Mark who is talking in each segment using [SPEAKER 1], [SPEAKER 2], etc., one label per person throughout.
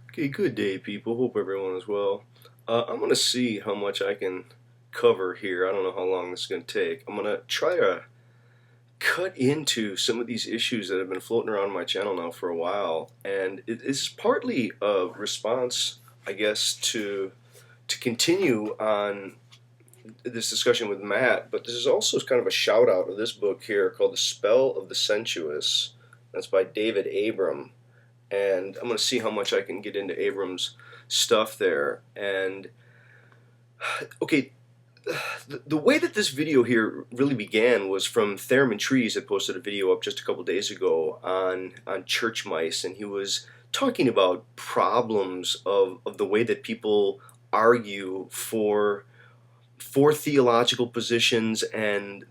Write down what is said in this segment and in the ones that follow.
[SPEAKER 1] Okay, good day, people. Hope everyone is well. I'm going to see how much I can cover here. I don't know how long this is going to take. I'm going to try to cut into some of these issues that have been floating around my channel now for a while, and it is partly a response, I guess, to continue on this discussion with Matt, but this is also kind of a shout out of this book here called The Spell of the Sensuous. That's by David Abram, and I'm going to see how much I can get into Abram's stuff there. And okay, the way that this video here really began was from Theremin Trees had posted a video up just a couple days ago on church mice, and he was talking about problems of the way that people argue for theological positions and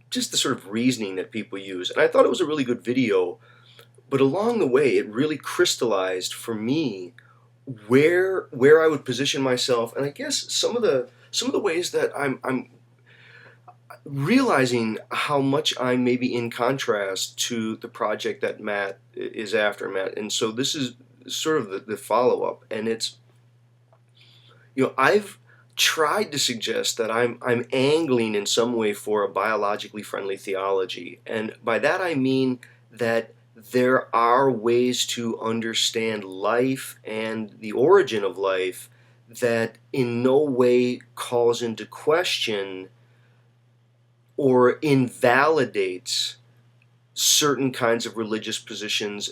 [SPEAKER 1] just the sort of reasoning that people use. And I thought it was a really good video, but along the way it really crystallized for me where I would position myself, and I guess some of the ways that I'm realizing how much I'm maybe in contrast to the project that Matt is after, Matt. And so this is sort of the follow-up, and it's, I've tried to suggest that I'm angling in some way for a biologically friendly theology, and by that I mean that there are ways to understand life and the origin of life that in no way calls into question or invalidates certain kinds of religious positions,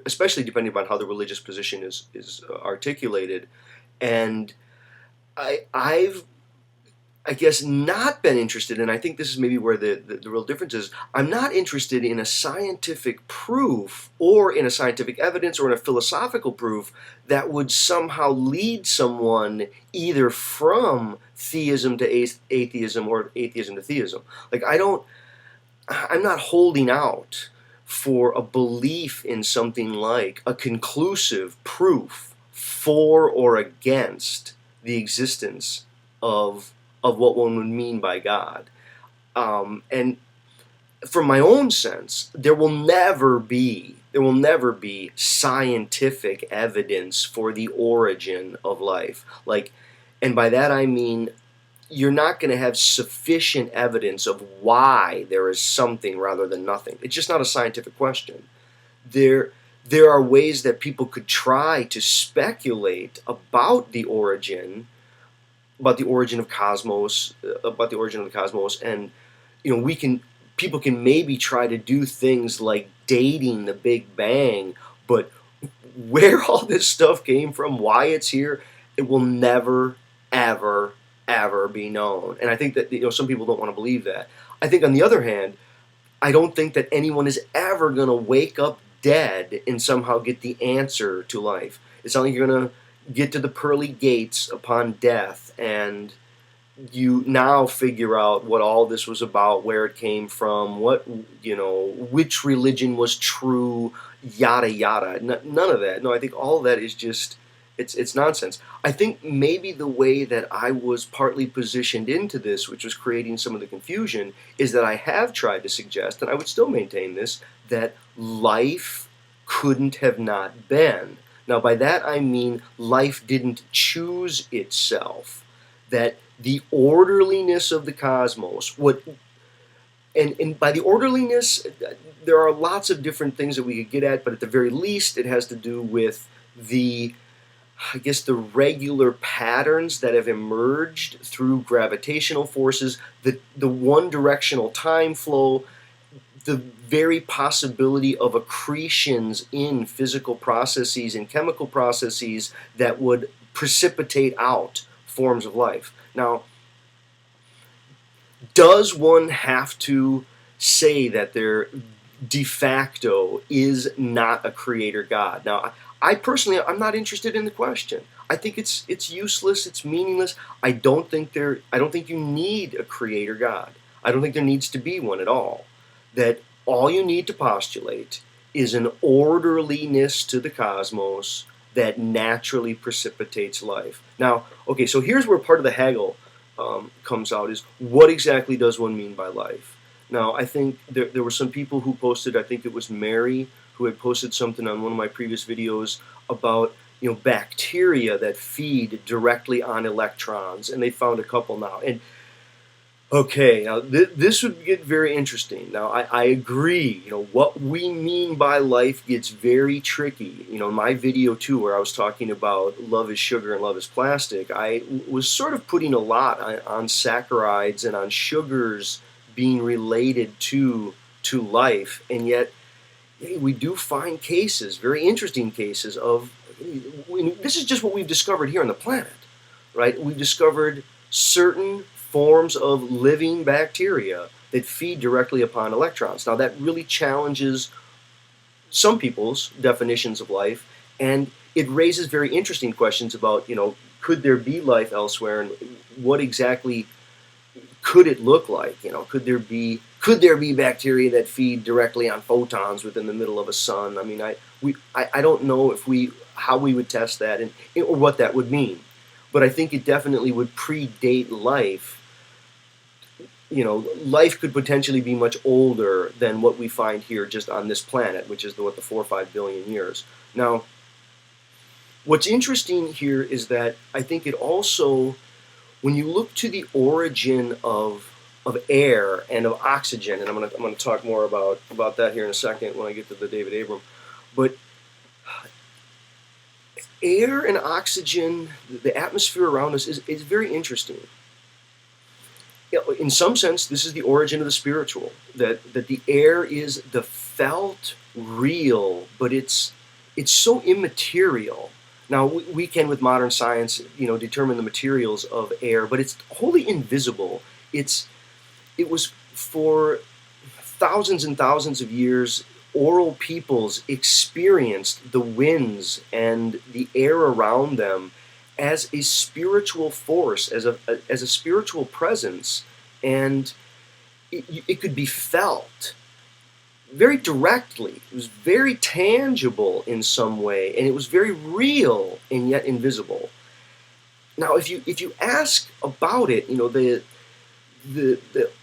[SPEAKER 1] especially depending upon how the religious position is articulated. And I've I guess not been interested, and I think this is maybe where the real difference is. I'm not interested in a scientific proof or in a scientific evidence or in a philosophical proof that would somehow lead someone either from theism to atheism or atheism to theism. I'm not holding out for a belief in something like a conclusive proof for or against the existence of what one would mean by God. And from my own sense, there will never be scientific evidence for the origin of life. And by that I mean you're not going to have sufficient evidence of why there is something rather than nothing. It's just not a scientific question. There are ways that people could try to speculate about the origin of cosmos, and people can maybe try to do things like dating the Big Bang, but where all this stuff came from, why it's here, it will never, ever, ever be known. And I think that some people don't want to believe that. I think, on the other hand, I don't think that anyone is ever going to wake up dead and somehow get the answer to life. It's not like you're going to get to the pearly gates upon death and you now figure out what all this was about, where it came from, which religion was true, yada yada. None of that. No, I think all of that is just it's nonsense. I think maybe the way that I was partly positioned into this, which was creating some of the confusion, is that I have tried to suggest, and I would still maintain this, that life couldn't have not been. Now, by that I mean life didn't choose itself, that the orderliness of the cosmos, and by the orderliness, there are lots of different things that we could get at, but at the very least, it has to do with the regular patterns that have emerged through gravitational forces, the one-directional time flow, the very possibility of accretions in physical processes and chemical processes that would precipitate out forms of life. Now, does one have to say that there de facto is not a creator God? Now, I personally, I'm not interested in the question. I think it's useless, it's meaningless. I don't think you need a creator God. I don't think there needs to be one at all. That all you need to postulate is an orderliness to the cosmos that naturally precipitates life. Now, okay, so here's where part of the haggle comes out, is what exactly does one mean by life? Now, I think there were some people who posted, I think it was Mary, who had posted something on one of my previous videos about bacteria that feed directly on electrons, and they found a couple now. And okay, now this would get very interesting. Now I agree. What we mean by life gets very tricky. In my video too, where I was talking about love is sugar and love is plastic, I was sort of putting a lot on saccharides and on sugars being related to life, and yet we do find cases, very interesting cases of. This is just what we've discovered here on the planet, right? We've discovered certain forms of living bacteria that feed directly upon electrons. Now that really challenges some people's definitions of life, and it raises very interesting questions about, could there be life elsewhere, and what exactly could it look like? Could there be bacteria that feed directly on photons within the middle of a sun? I mean, I don't know how we would test that or what that would mean, but I think it definitely would predate life. Life could potentially be much older than what we find here just on this planet, which is the 4 or 5 billion years. Now, what's interesting here is that I think it also, when you look to the origin of air and of oxygen, and I'm going to talk more about that here in a second when I get to the David Abram, but air and oxygen, the atmosphere around us is very interesting. In some sense, this is the origin of the spiritual, that the air is the felt real, but it's so immaterial. Now, we can, with modern science, determine the materials of air, but it's wholly invisible. It was for thousands and thousands of years, oral peoples experienced the winds and the air around them as a spiritual force, as a spiritual presence, and it could be felt very directly. It was very tangible in some way, and it was very real and yet invisible. Now, if you ask about it, the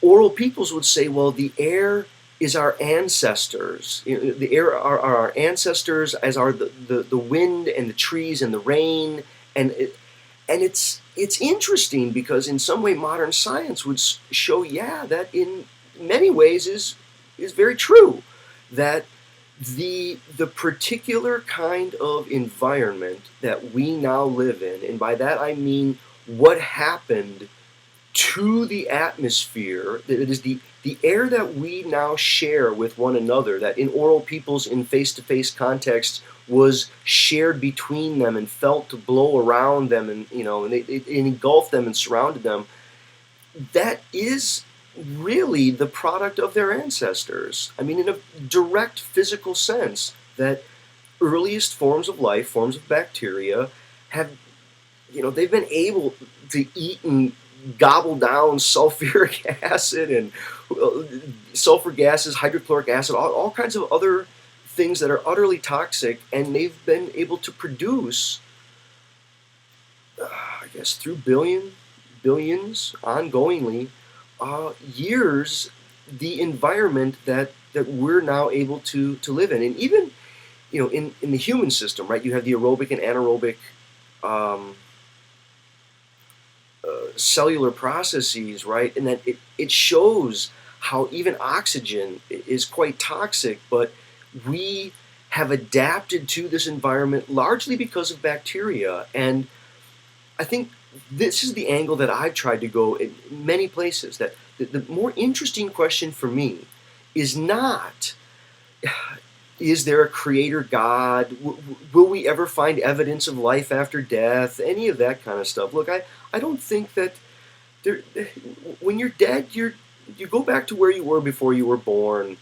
[SPEAKER 1] oral peoples would say, well, the air is our ancestors. The air are our ancestors, as are the wind and the trees and the rain. And it's interesting because in some way modern science would show, that in many ways is very true, that the particular kind of environment that we now live in, and by that I mean what happened to the atmosphere, that it is the air that we now share with one another, that in oral peoples, in face-to-face context, was shared between them and felt to blow around them, and it engulfed them and surrounded them. That is really the product of their ancestors. I mean, in a direct physical sense, that earliest forms of life, forms of bacteria, have, they've been able to eat and gobble down sulfuric acid and sulfur gases, hydrochloric acid, all kinds of other things that are utterly toxic, and they've been able to produce, I guess, through billions, ongoingly, years, the environment that we're now able to live in. And even, in the human system, right, you have the aerobic and anaerobic cellular processes, right, and that it shows how even oxygen is quite toxic, but we have adapted to this environment largely because of bacteria. And I think this is the angle that I've tried to go in many places, that the more interesting question for me is not, is there a creator God? Will we ever find evidence of life after death? Any of that kind of stuff. Look, I don't think that when you're dead, you go back to where you were before you were born.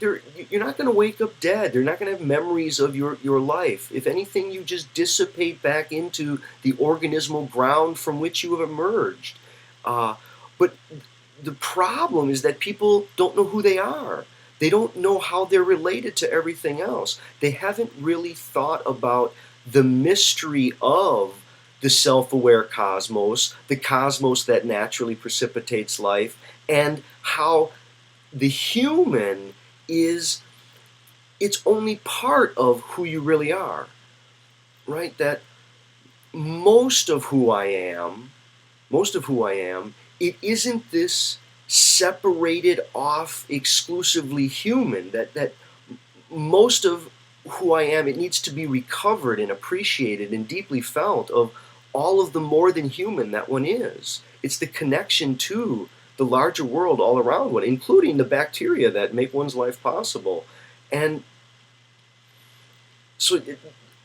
[SPEAKER 1] You're not going to wake up dead. They're not going to have memories of your life. If anything, you just dissipate back into the organismal ground from which you have emerged. But the problem is that people don't know who they are. They don't know how they're related to everything else. They haven't really thought about the mystery of the self-aware cosmos, the cosmos that naturally precipitates life, and how the human it's only part of who you really are. right, that most of who I am, it isn't this separated off, exclusively human. That most of who I am, it needs to be recovered and appreciated and deeply felt of all of the more than human that one is. It's the connection to the larger world all around one, including the bacteria that make one's life possible. And so,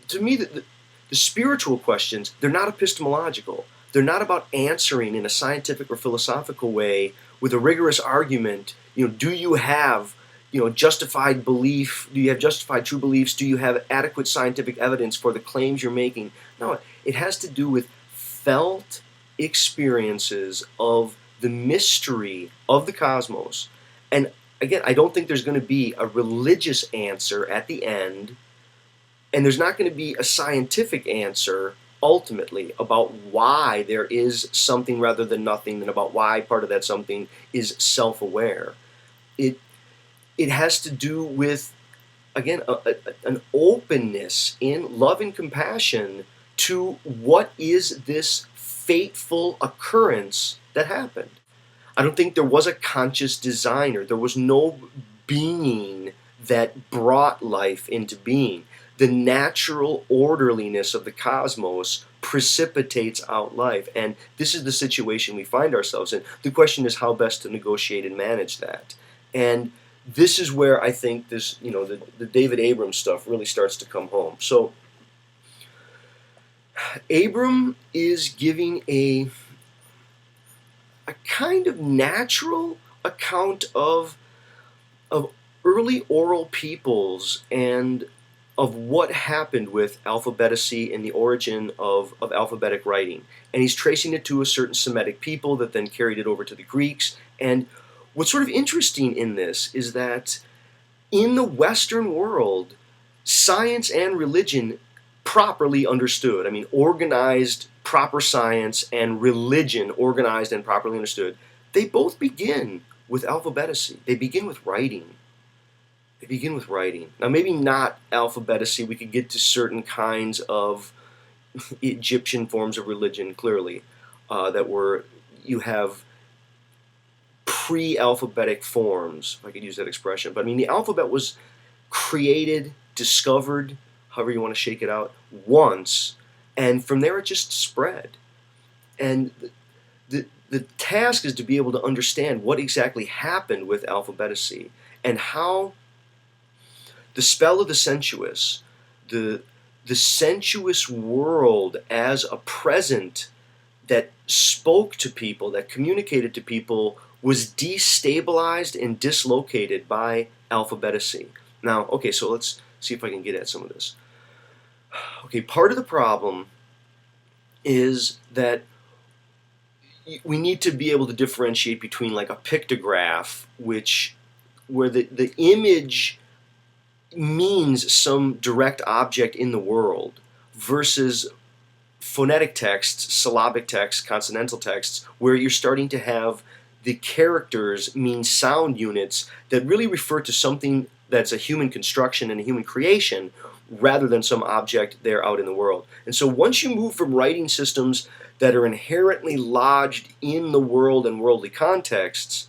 [SPEAKER 1] to me, the spiritual questions, they're not epistemological. They're not about answering in a scientific or philosophical way with a rigorous argument. Do you have, justified belief? Do you have justified true beliefs? Do you have adequate scientific evidence for the claims you're making? No, it has to do with felt experiences of the mystery of the cosmos. And again, I don't think there's going to be a religious answer at the end, and there's not going to be a scientific answer ultimately about why there is something rather than nothing, and about why part of that something is self-aware. It has to do with, again, an openness in love and compassion to what is this fateful occurrence that happened. I don't think there was a conscious designer. There was no being that brought life into being. The natural orderliness of the cosmos precipitates out life. And this is the situation we find ourselves in. The question is how best to negotiate and manage that. And this is where I think this, the David Abram stuff really starts to come home. So Abram is giving a kind of natural account of early oral peoples and of what happened with alphabeticy and the origin of alphabetic writing. And he's tracing it to a certain Semitic people that then carried it over to the Greeks. And what's sort of interesting in this is that in the Western world, science and religion properly understood, organized, proper science and religion, organized and properly understood, they both begin with alphabeticy. They begin with writing. Now, maybe not alphabeticy. We could get to certain kinds of Egyptian forms of religion, clearly, you have pre-alphabetic forms, if I could use that expression. But the alphabet was created, discovered, however you want to shake it out, once, and from there it just spread. And the task is to be able to understand what exactly happened with alphabeticy and how the spell of the sensuous, the sensuous world as a present that spoke to people, that communicated to people, was destabilized and dislocated by alphabeticy. Now, okay, so let's see if I can get at some of this. Okay, part of the problem is that we need to be able to differentiate between like a pictograph, where the image means some direct object in the world, versus phonetic texts, syllabic texts, consonantal texts, where you're starting to have the characters mean sound units that really refer to something that's a human construction and a human creation, rather than some object there out in the world. And so once you move from writing systems that are inherently lodged in the world and worldly contexts,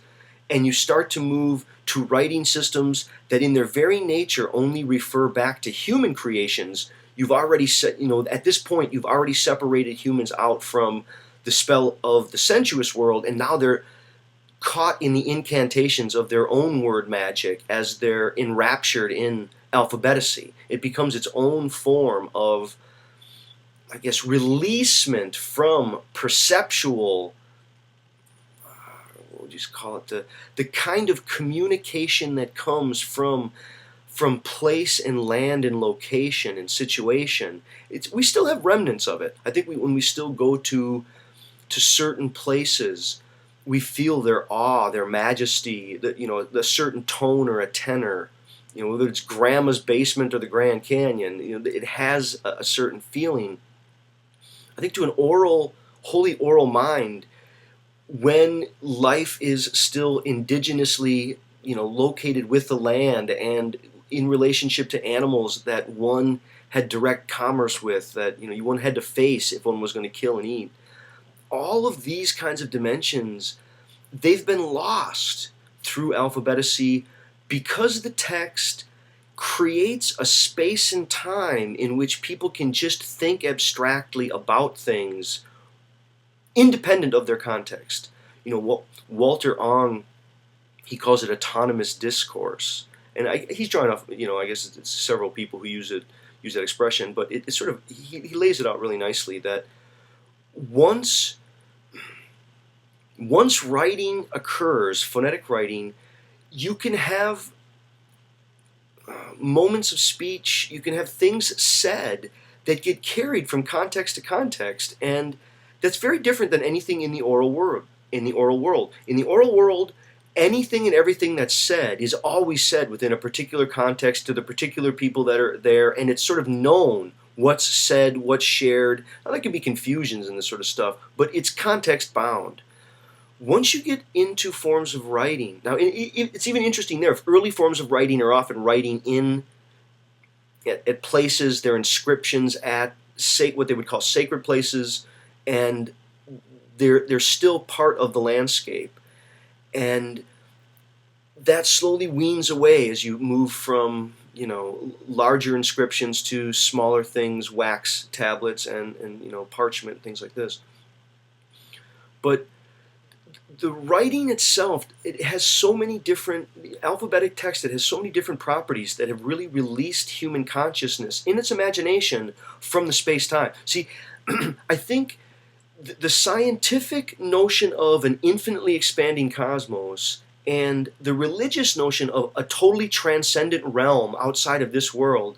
[SPEAKER 1] and you start to move to writing systems that in their very nature only refer back to human creations, you've already at this point you've already separated humans out from the spell of the sensuous world, and now they're caught in the incantations of their own word magic as they're enraptured in alphabeticy. It becomes its own form of, I guess, releasement from perceptual, what would you call it, the kind of communication that comes from place and land and location and situation. We still have remnants of it. I think when we still go to certain places, we feel their awe, their majesty, the certain tone or a tenor. Whether it's grandma's basement or the Grand Canyon, it has a certain feeling. I think to an wholly oral mind, when life is still indigenously, located with the land and in relationship to animals that one had direct commerce with, that one had to face if one was going to kill and eat. All of these kinds of dimensions, they've been lost through alphabeticy because the text creates a space and time in which people can just think abstractly about things independent of their context. Walter Ong, he calls it autonomous discourse, and he's drawing off. I guess it's several people who use that expression, but it's sort of he lays it out really nicely that once writing occurs, phonetic writing, you can have moments of speech, you can have things said that get carried from context to context, and that's very different than anything in the oral world. In the oral world, anything and everything that's said is always said within a particular context to the particular people that are there, and it's sort of known what's said, what's shared. Now, there can be confusions and this sort of stuff, but it's context bound. Once you get into forms of writing, now it's even interesting there. If early forms of writing are often writing at places, they're inscriptions at what they would call sacred places, and they're still part of the landscape. And that slowly weans away as you move from larger inscriptions to smaller things, wax tablets and parchment, things like this. But the writing itself, it has so many different, alphabetic text, it has so many different properties that have really released human consciousness in its imagination from the space-time. See, I think the scientific notion of an infinitely expanding cosmos and the religious notion of a totally transcendent realm outside of this world,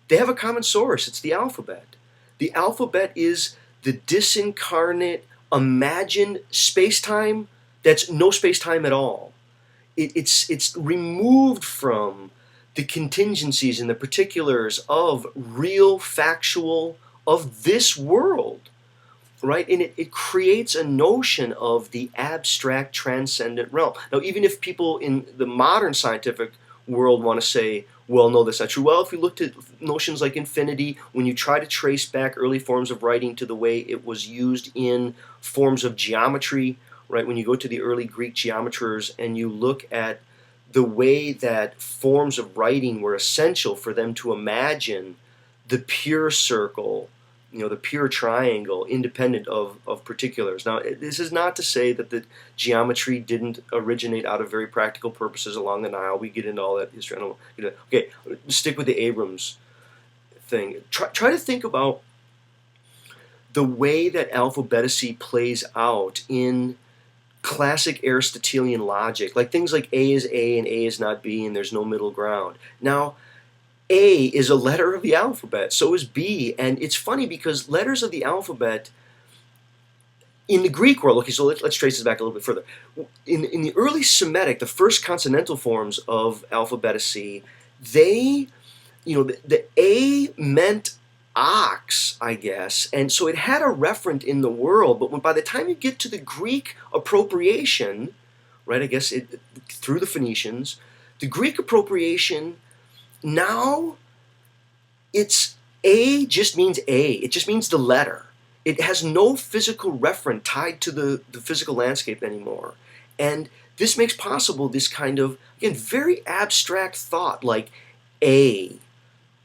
[SPEAKER 1] they have a common source. It's the alphabet. The alphabet is the disincarnate, imagined space-time that's no space-time at all. It's removed from the contingencies and the particulars of real, factual, of this world, right? And it creates a notion of the abstract, transcendent realm. Now, even if people in the modern scientific world want to say, well, no, that's not true. Well, if you looked at notions like infinity, when you try to trace back early forms of writing to the way it was used in forms of geometry, right? When you go to the early Greek geometers and you look at the way that forms of writing were essential for them to imagine the pure circle, the pure triangle, independent of particulars. Now, this is not to say that the geometry didn't originate out of very practical purposes along the Nile. We get into all that history. Okay, stick with the Abrams thing. Try to think about the way that alphabeticy plays out in classic Aristotelian logic, like things like A is A and A is not B and there's no middle ground. Now, A is a letter of the alphabet, so is B, and it's funny because letters of the alphabet in the Greek world, okay, so let's trace this back a little bit further. In the early Semitic, the first consonantal forms of alphabeticy, the A meant ox, I guess, and so it had a referent in the world, but by the time you get to the Greek appropriation, right, I guess through the Phoenicians, the Greek appropriation, now it's A just means A. It just means the letter. It has no physical referent tied to the physical landscape anymore. And this makes possible this kind of, again, very abstract thought like A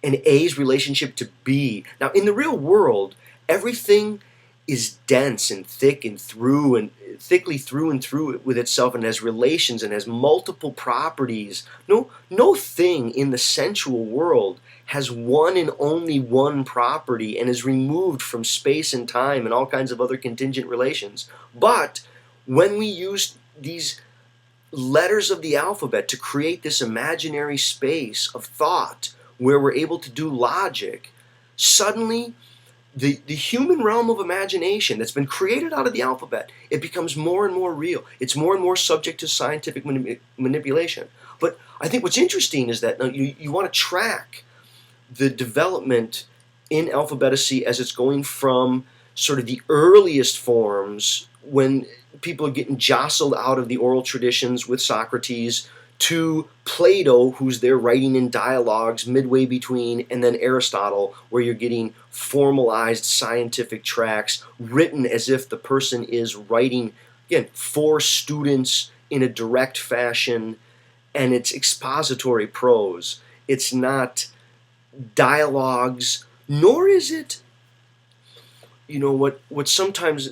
[SPEAKER 1] and A's relationship to B. Now, in the real world, everything is dense and thick and thickly through and through with itself, and has relations and has multiple properties. No thing in the sensual world has one and only one property and is removed from space and time and all kinds of other contingent relations. But when we use these letters of the alphabet to create this imaginary space of thought where we're able to do logic, suddenly the human realm of imagination that's been created out of the alphabet, it becomes more and more real. It's more and more subject to scientific manipulation. But I think what's interesting is that you want to track the development in alphabeticy as it's going from sort of the earliest forms when people are getting jostled out of the oral traditions with Socrates to Plato, who's there writing in dialogues midway between, and then Aristotle, where you're getting formalized scientific tracts written as if the person is writing, again, for students in a direct fashion, and it's expository prose. It's not dialogues, nor is it, what's sometimes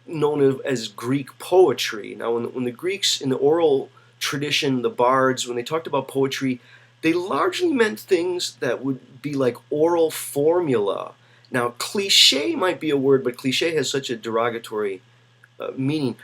[SPEAKER 1] known as Greek poetry. Now, when the Greeks in the oral tradition, the bards, when they talked about poetry, they largely meant things that would be like oral formula. Now, cliche might be a word, but cliche has such a derogatory meaning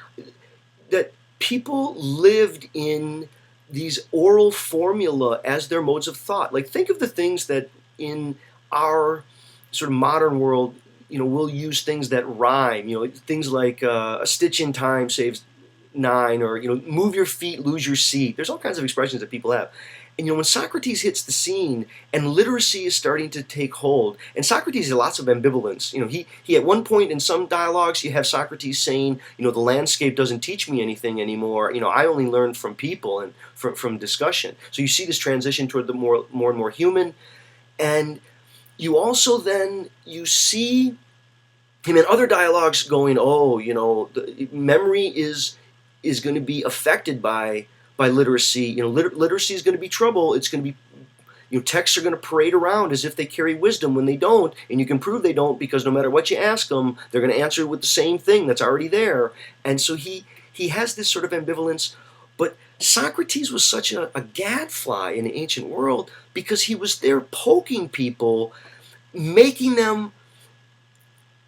[SPEAKER 1] that people lived in these oral formula as their modes of thought. Like, think of the things that in our sort of modern world, we'll use things that rhyme, things like a stitch in time saves 9, or, move your feet, lose your seat. There's all kinds of expressions that people have. And, when Socrates hits the scene and literacy is starting to take hold, and Socrates has lots of ambivalence. He at one point in some dialogues, you have Socrates saying, the landscape doesn't teach me anything anymore. I only learn from people and from discussion. So you see this transition toward the more and more human. And you also then, you see him in other dialogues going, the memory is going to be affected by literacy. Literacy is going to be trouble. It's going to be, texts are going to parade around as if they carry wisdom when they don't, and you can prove they don't because no matter what you ask them, they're going to answer with the same thing that's already there. And so he has this sort of ambivalence. But Socrates was such a gadfly in the ancient world because he was there poking people, making them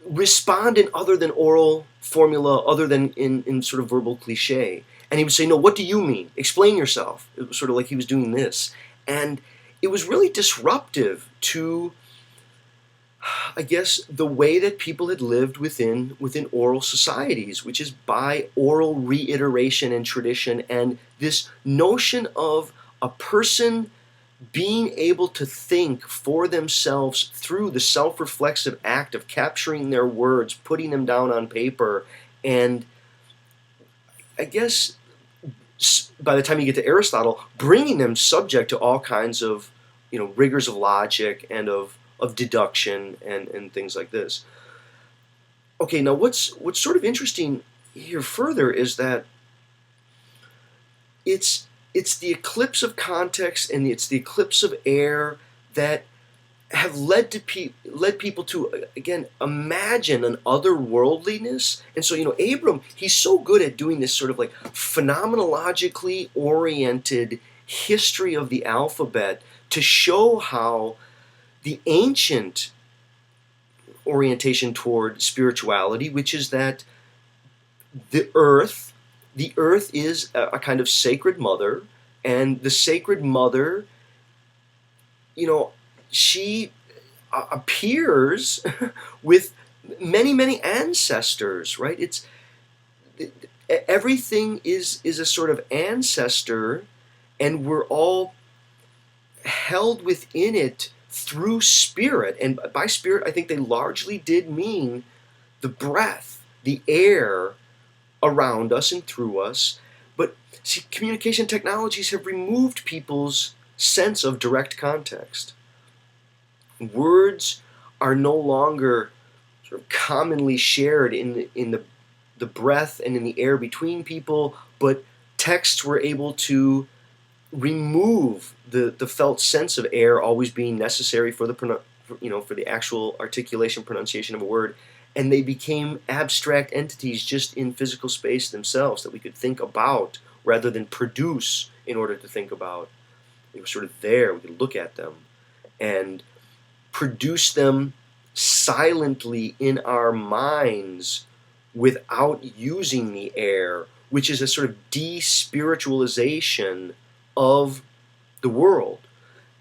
[SPEAKER 1] respond in other than oral formula, other than in sort of verbal cliche. And he would say, no, what do you mean? Explain yourself. It was sort of like he was doing this. And it was really disruptive to, I guess, the way that people had lived within oral societies, which is by oral reiteration and tradition, and this notion of a person being able to think for themselves through the self-reflexive act of capturing their words, putting them down on paper, and I guess by the time you get to Aristotle, bringing them subject to all kinds of rigors of logic and of deduction and things like this. Okay, now what's sort of interesting here further is that it's the eclipse of context and it's the eclipse of air that have led people to, again, imagine an otherworldliness. And so, Abram, he's so good at doing this sort of like phenomenologically oriented history of the alphabet to show how the ancient orientation toward spirituality, which is that the earth is a kind of sacred mother, and the sacred mother, she appears with many ancestors, right? Everything is a sort of ancestor, and we're all held within it through spirit. And by spirit, I think they largely did mean the breath, the air around us and through us. But see, communication technologies have removed people's sense of direct context. Words are no longer sort of commonly shared in the breath and in the air between people, but texts were able to remove the felt sense of air always being necessary for the actual articulation, pronunciation of a word, and they became abstract entities just in physical space themselves that we could think about rather than produce in order to think about. They were sort of there, we could look at them and produce them silently in our minds without using the air, which is a sort of despiritualization of the world,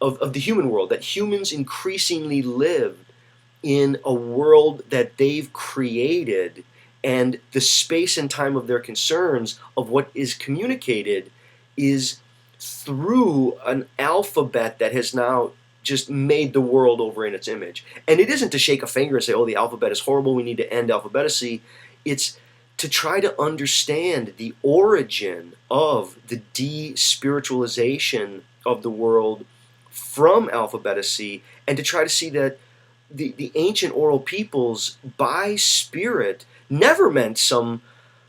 [SPEAKER 1] of the human world, that humans increasingly live in a world that they've created, and the space and time of their concerns of what is communicated is through an alphabet that has now just made the world over in its image. And it isn't to shake a finger and say, oh, the alphabet is horrible, we need to end alphabeticy. It's to try to understand the origin of the de-spiritualization of the world from Alphabetic, and to try to see that the ancient oral peoples, by spirit, never meant some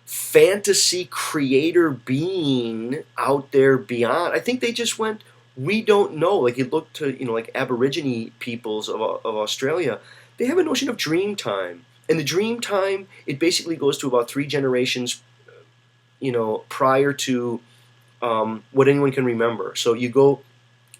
[SPEAKER 1] fantasy creator being out there beyond. I think they just went, we don't know. Like you look to, like Aborigine peoples of Australia, they have a notion of dream time. And the dream time, it basically goes to about 3 generations, prior to what anyone can remember. So you go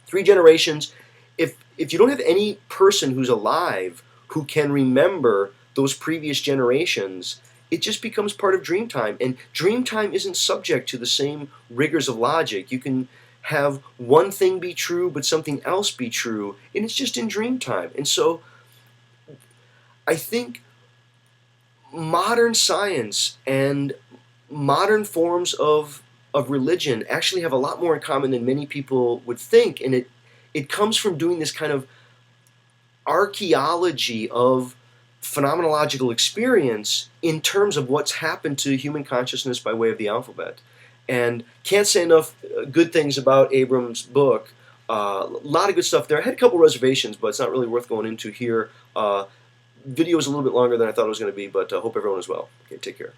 [SPEAKER 1] 3 generations. If you don't have any person who's alive who can remember those previous generations, it just becomes part of dream time. And dream time isn't subject to the same rigors of logic. You can have one thing be true, but something else be true, and it's just in dream time. And so I think modern science and modern forms of religion actually have a lot more in common than many people would think, and it comes from doing this kind of archaeology of phenomenological experience in terms of what's happened to human consciousness by way of the alphabet. And can't say enough good things about Abram's book. A lot of good stuff there. I had a couple reservations, but it's not really worth going into here. Video is a little bit longer than I thought it was going to be, but hope everyone is well. Okay, take care.